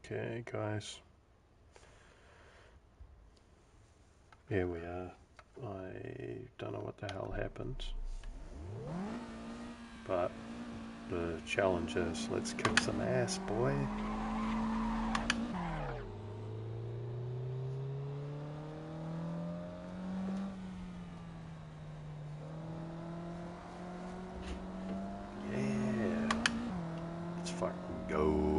Okay, guys. Here we are. I don't know what the hell happened. But the challenge is, let's kick some ass, boy. Yeah. Let's fucking go.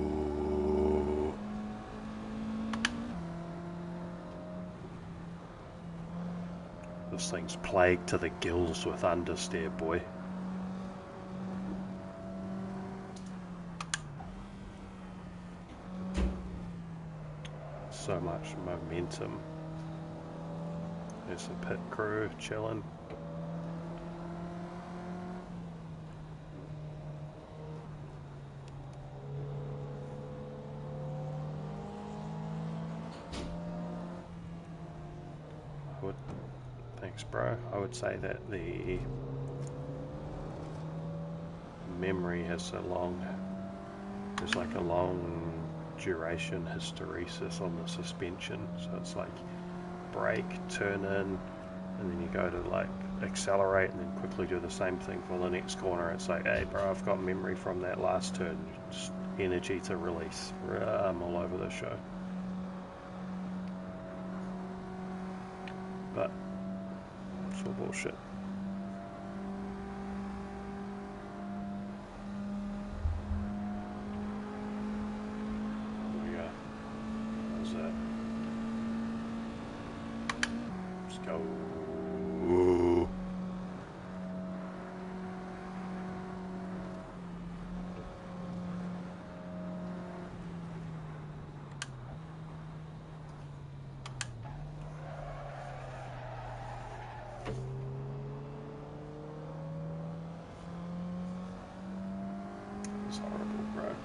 This thing's plagued to the gills with understeer, boy. So much momentum. There's the pit crew chilling. Thanks, bro. I would say that the memory has there's like a long duration hysteresis on the suspension. So it's like brake, turn in, and then you go to like accelerate and then quickly do the same thing for the next corner. It's like, hey bro, I've got memory from that last turn. Just energy to release. I'm all over the show. But it's all bullshit. There we go. How's that? Let's go. It's horrible, bro.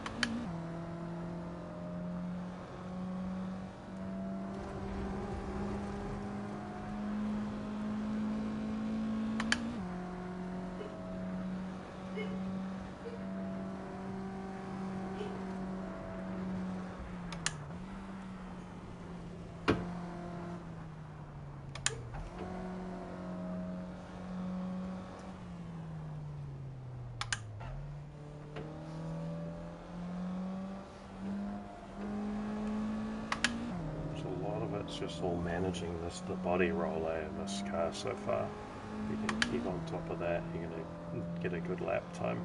It's just all managing the body roll in this car so far. If you can keep on top of that, you're going to get a good lap time.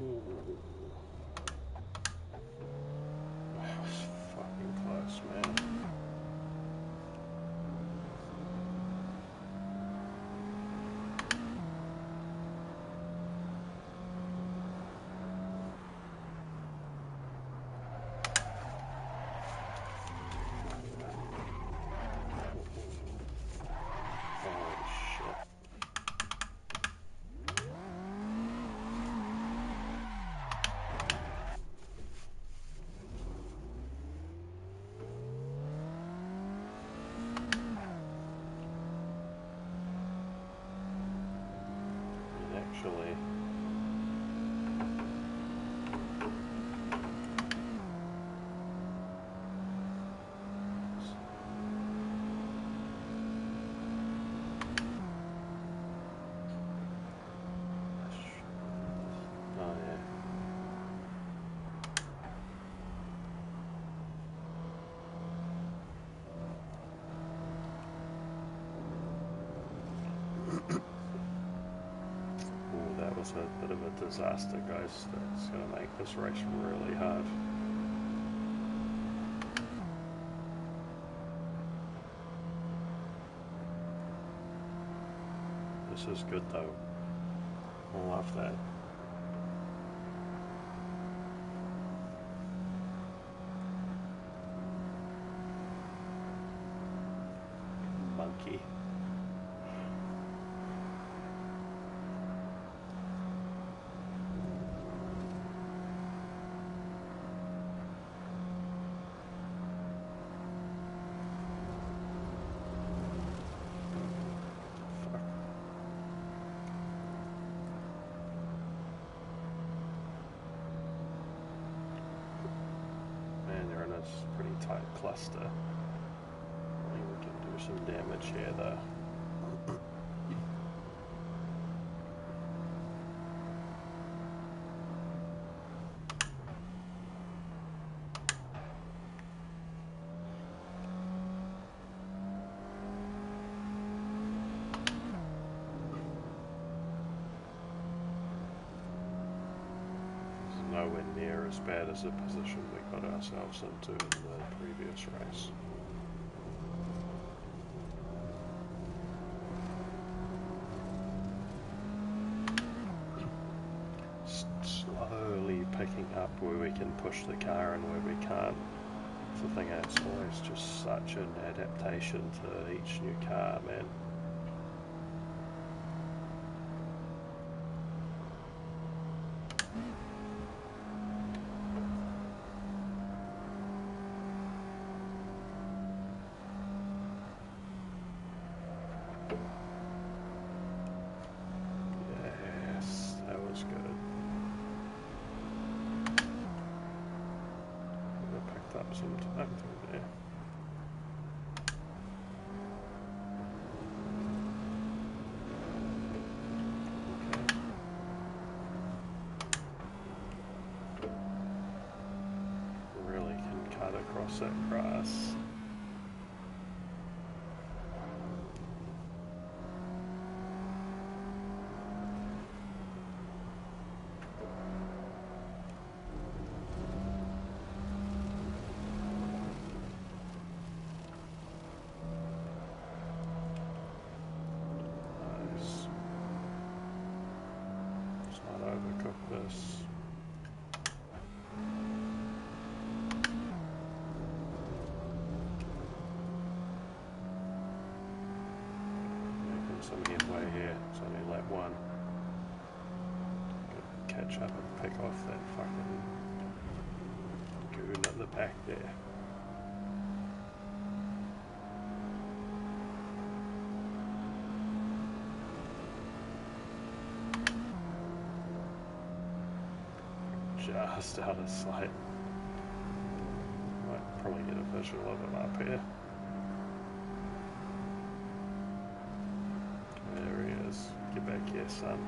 Ooh. That was fucking close, man. a bit of a disaster, guys. That's going to make this race really hard. This is good though. I love that. Monkey. Pretty tight cluster. I think we can do some damage here though. Nowhere near as bad as the position we got ourselves into in the previous race. Slowly picking up where we can push the car and where we can't. It's the thing, it's always just such an adaptation to each new car, man. Some time through there. Okay. Really can cut across that grass. Overcook this. Making some headway here. It's only lap one. Catch up and pick off that fucking goon at the back there. Just out of sight. Might probably get a visual of him up here. There he is. Get back here, son.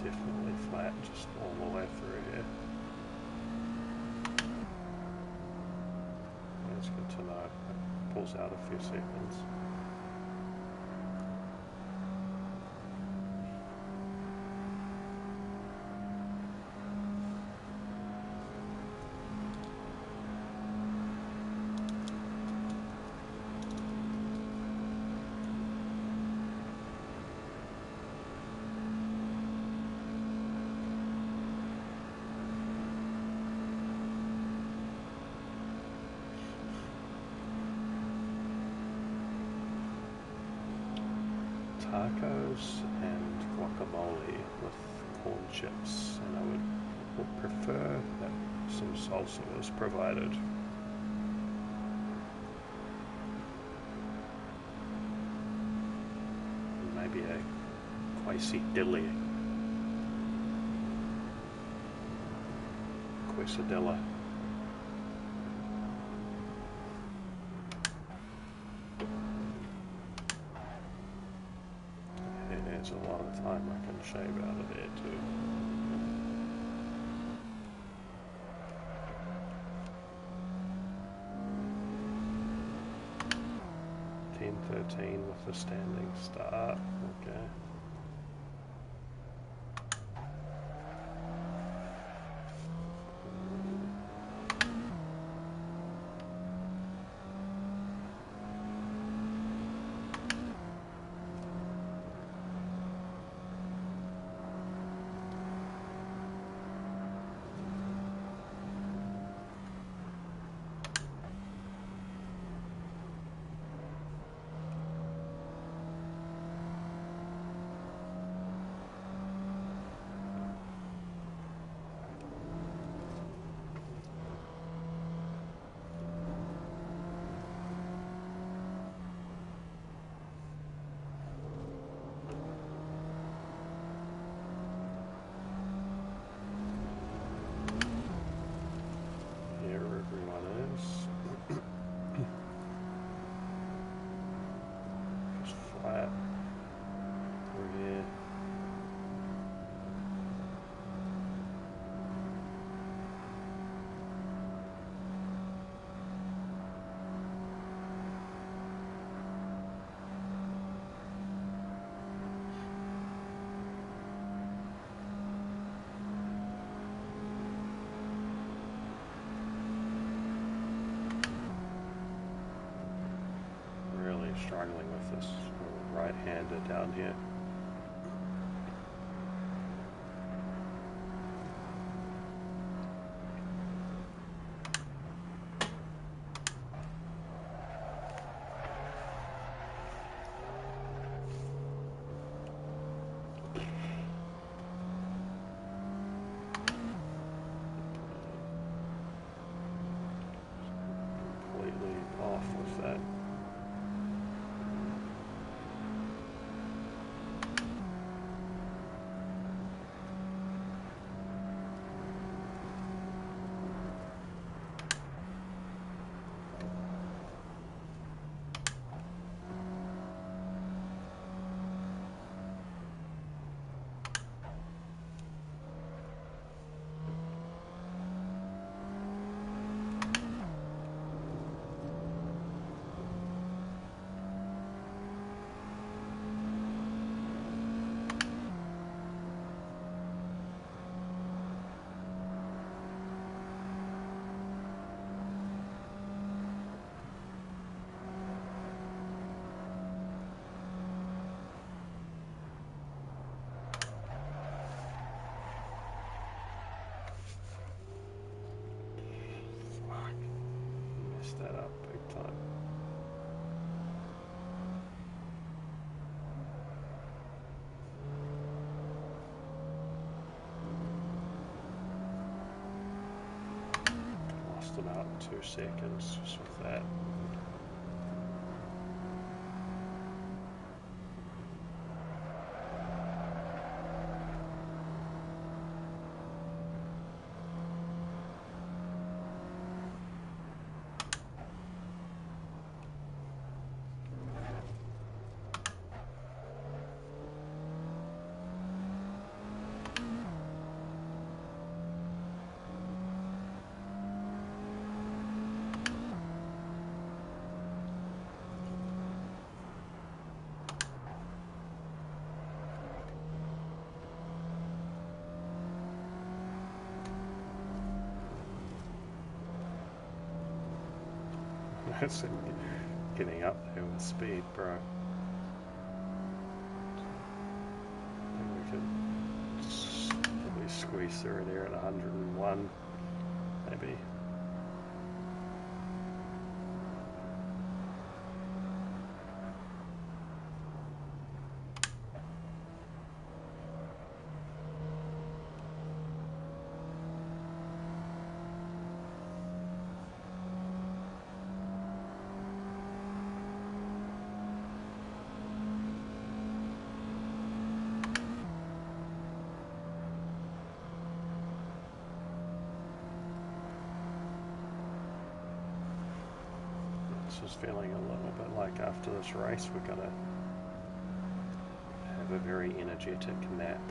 Definitely flat, just all the way through here. That's good to know. It pulls out a few seconds. Tacos and guacamole with corn chips, and I would prefer that some salsa was provided. be a quesadilla. Quesadilla. And there's a lot of time I can shave out of there too. With the standing start. Okay. Struggling with this right-hander down here. Completely off with that. That up big time. Lost about 2 seconds just with that. That's getting up there with speed, bro. I think we could probably squeeze through there at 101, maybe. this is feeling a little bit like after this race we're going to have a very energetic nap.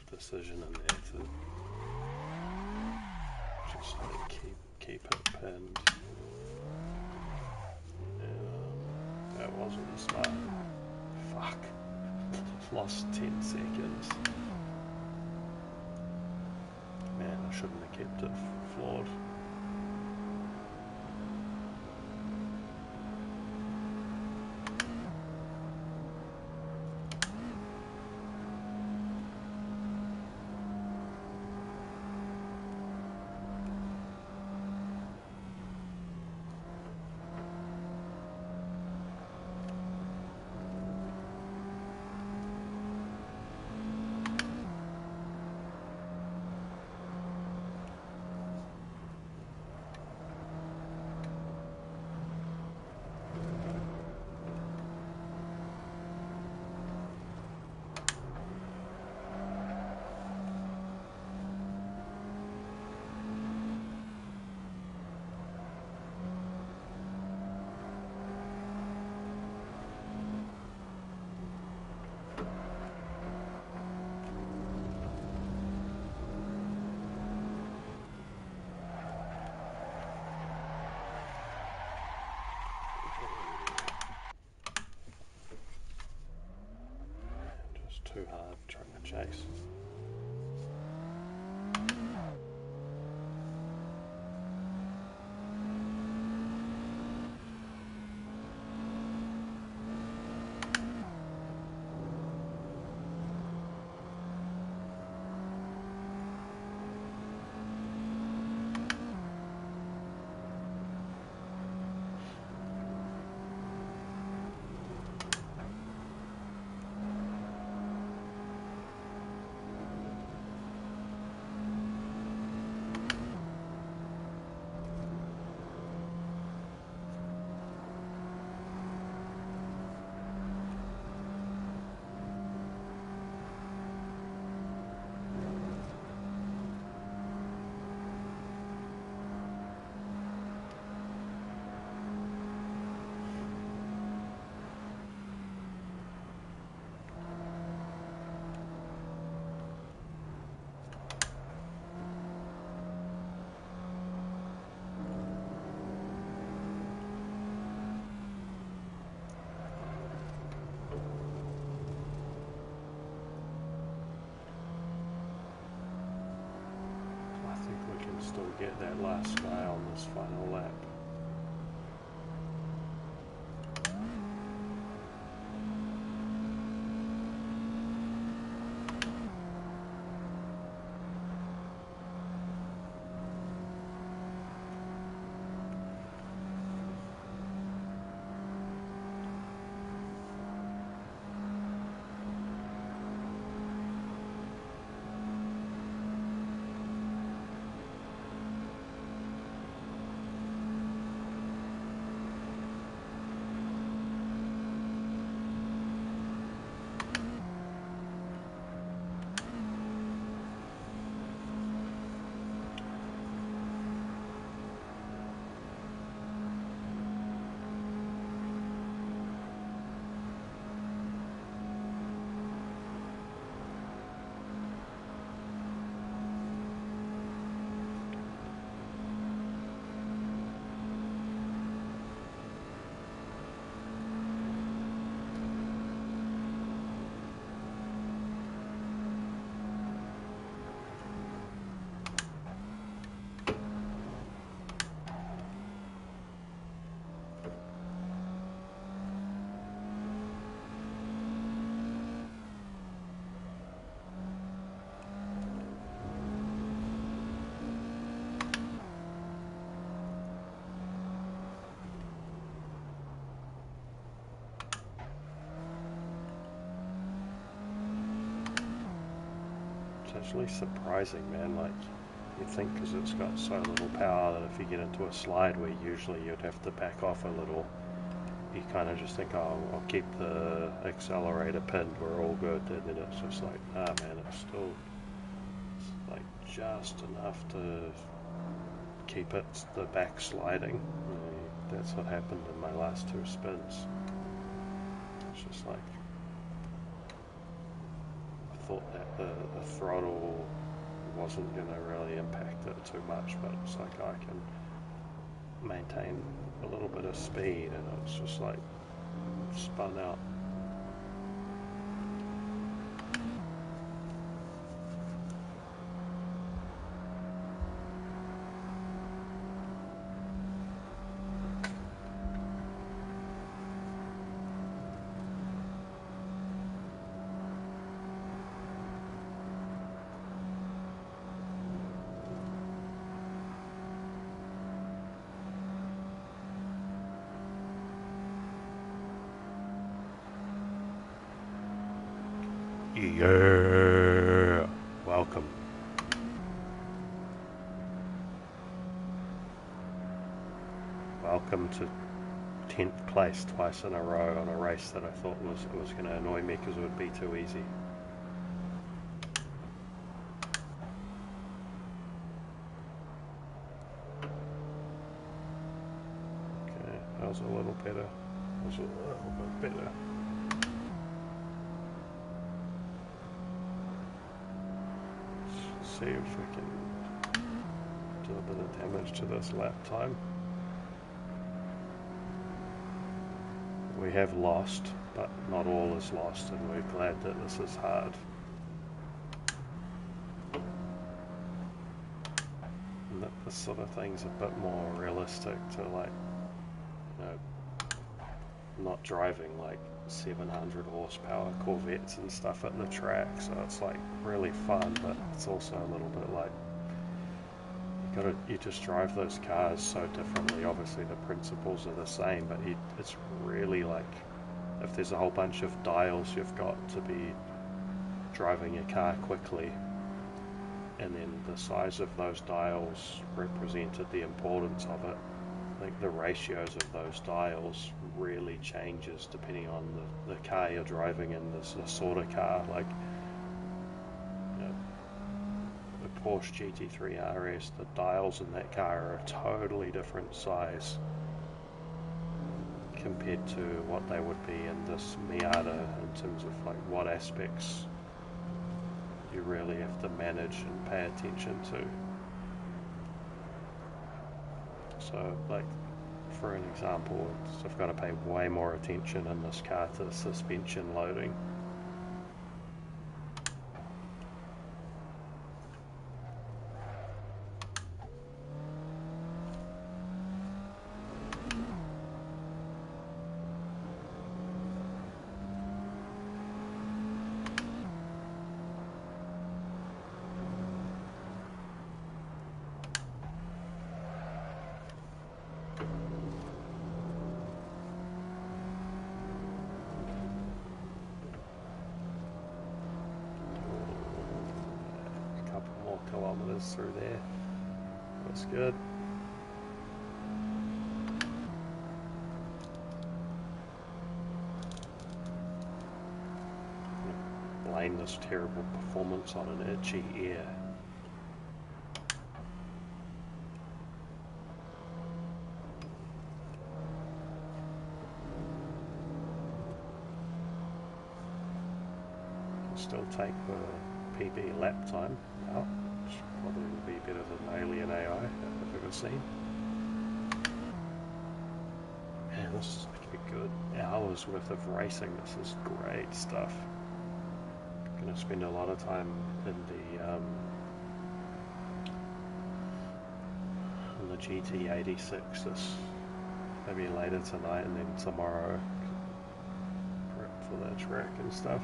Decision in there to just like keep it pinned. That wasn't smart. Fuck. Lost 10 seconds. Man, I shouldn't have kept it flawed. Too hard trying to chase. Still get that last guy on this final lap. actually surprising, man. Like, you think because it's got so little power that if you get into a slide where usually you'd have to back off a little, you kind of just think, oh, I'll keep the accelerator pinned, we're all good. And then it's just like, nah, man, it's still like just enough to keep it the back sliding. That's what happened in my last 2 spins. It's just like, I thought that the throttle wasn't going to really impact it too much, but it's like I can maintain a little bit of speed, and it's just like spun out. Yeah, welcome. Welcome to 10th place twice in a row on a race that I thought was going to annoy me because it would be too easy. Okay, that was a little better. That was a little bit better. See if we can do a bit of damage to this lap time. We have lost, but not all is lost, and we're glad that this is hard. And that this sort of thing's a bit more realistic to, like, you know, not driving like 700 horsepower Corvettes and stuff at the track, so it's like really fun, but it's also a little bit like you just drive those cars so differently. Obviously the principles are the same, but it's really like, if there's a whole bunch of dials you've got to be driving your car quickly, and then the size of those dials represented the importance of it. I think the ratios of those dials really changes depending on the car you're driving and the sort of car. Like, you know, the Porsche GT3 RS, the dials in that car are a totally different size compared to what they would be in this Miata, in terms of like what aspects you really have to manage and pay attention to. So, like, for an example, I've got to pay way more attention in this car to suspension loading. Kilometers through there. That's good. Blame this terrible performance on an itchy ear. Can still take the PB lap time out. Probably will be better than Alien AI I've ever seen. Man, this is like a good hour's worth of racing. This is great stuff. I'm going to spend a lot of time in the GT86 this maybe later tonight, and then tomorrow prep for that track and stuff.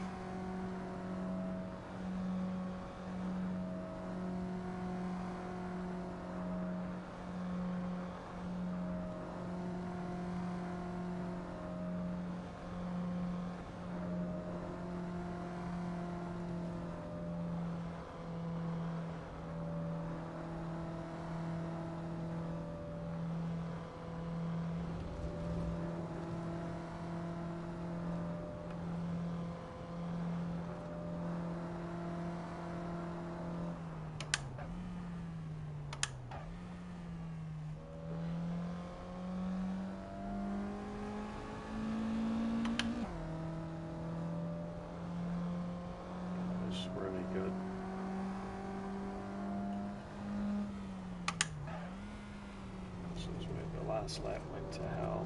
last lap went to hell.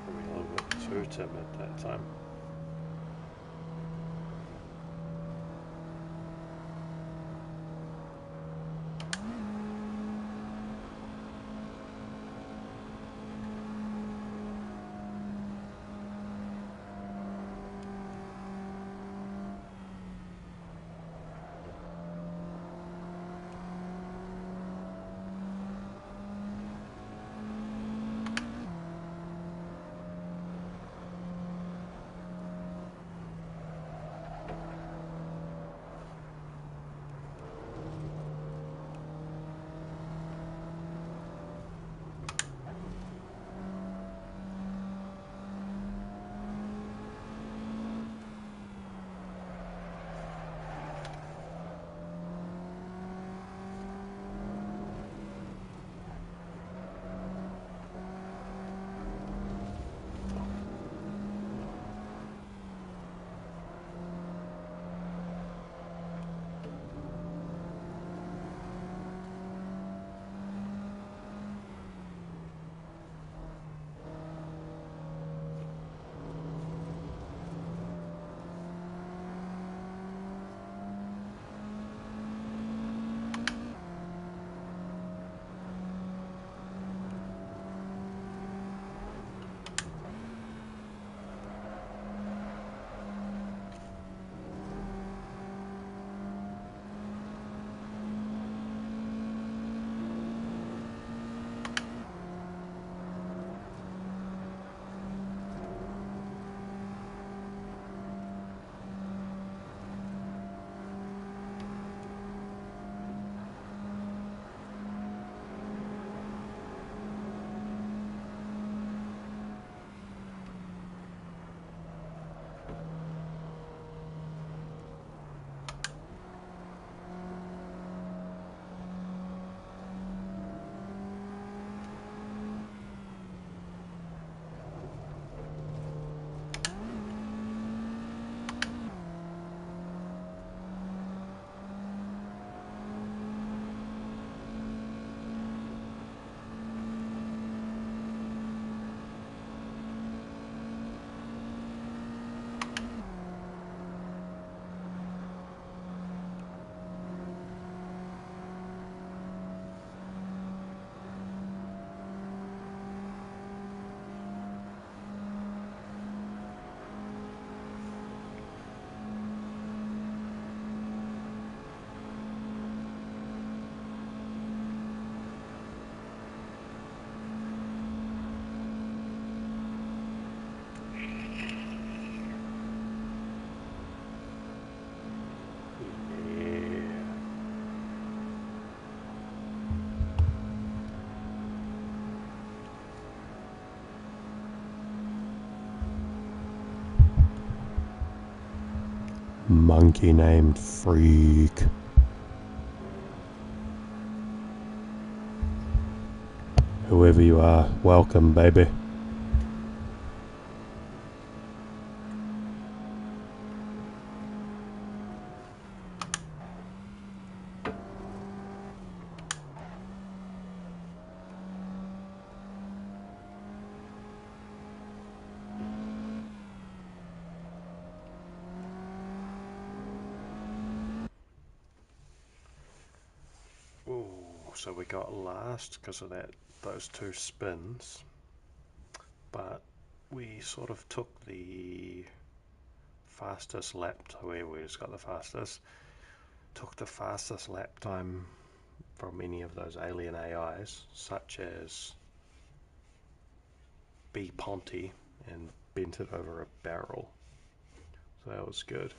Probably a little bit too timid that time. Monkey named Freak. Whoever you are, welcome, baby. Ooh, so we got last because of those two spins, but we sort of took the fastest lap where we just got the fastest, took the fastest lap time from any of those alien AIs, such as B. Ponty, and bent it over a barrel. So that was good.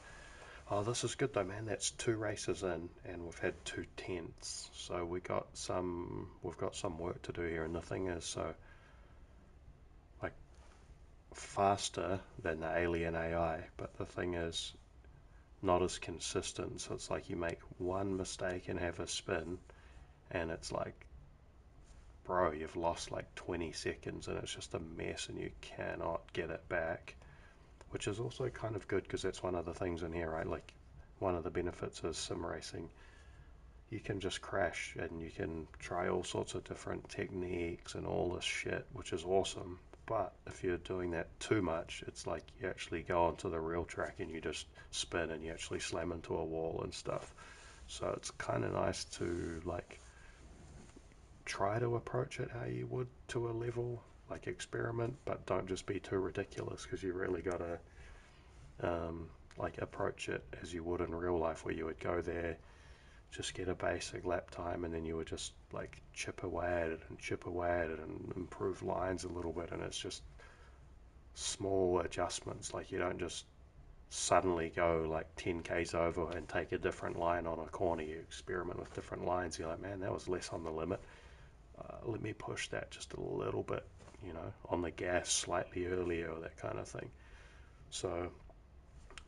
Oh, this is good though, man. That's 2 races in, and we've had 2 tenths. So we've got some work to do here. And the thing is, so like faster than the alien AI, but the thing is not as consistent. So it's like you make one mistake and have a spin, and it's like, bro, you've lost like 20 seconds, and it's just a mess, and you cannot get it back. which is also kind of good because that's one of the things in here, right? Like, one of the benefits is sim racing. You can just crash and you can try all sorts of different techniques and all this shit, which is awesome. But if you're doing that too much, it's like you actually go onto the real track and you just spin and you actually slam into a wall and stuff. So it's kind of nice to like try to approach it how you would to a level, like experiment, but don't just be too ridiculous because you really gotta like approach it as you would in real life, where you would go there, just get a basic lap time, and then you would just like chip away at it and chip away at it and improve lines a little bit. And it's just small adjustments. Like, you don't just suddenly go like 10 k's over and take a different line on a corner. You experiment with different lines. You're like, man, that was less on the limit. Let me push that just a little bit, on the gas slightly earlier, or that kind of thing. So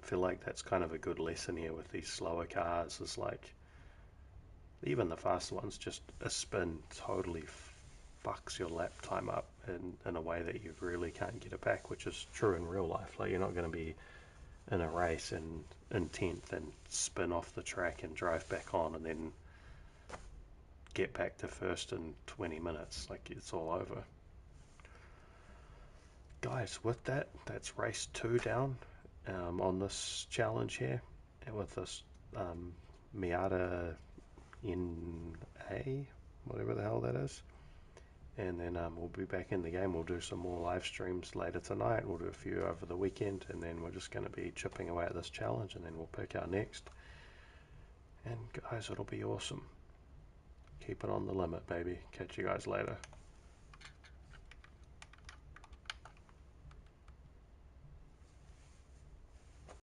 I feel like that's kind of a good lesson here with these slower cars. Is like, even the faster ones, just a spin totally fucks your lap time up in a way that you really can't get it back, which is true in real life. Like, you're not going to be in a race and in 10th and spin off the track and drive back on and then get back to first in 20 minutes. Like, it's all over. Guys, with that, that's race 2 down on this challenge here, and with this Miata NA, whatever the hell that is. And then we'll be back in the game. We'll do some more live streams later tonight. We'll do a few over the weekend, and then we're just going to be chipping away at this challenge, and then we'll pick our next. And guys, it'll be awesome. Keep it on the limit, baby. Catch you guys later.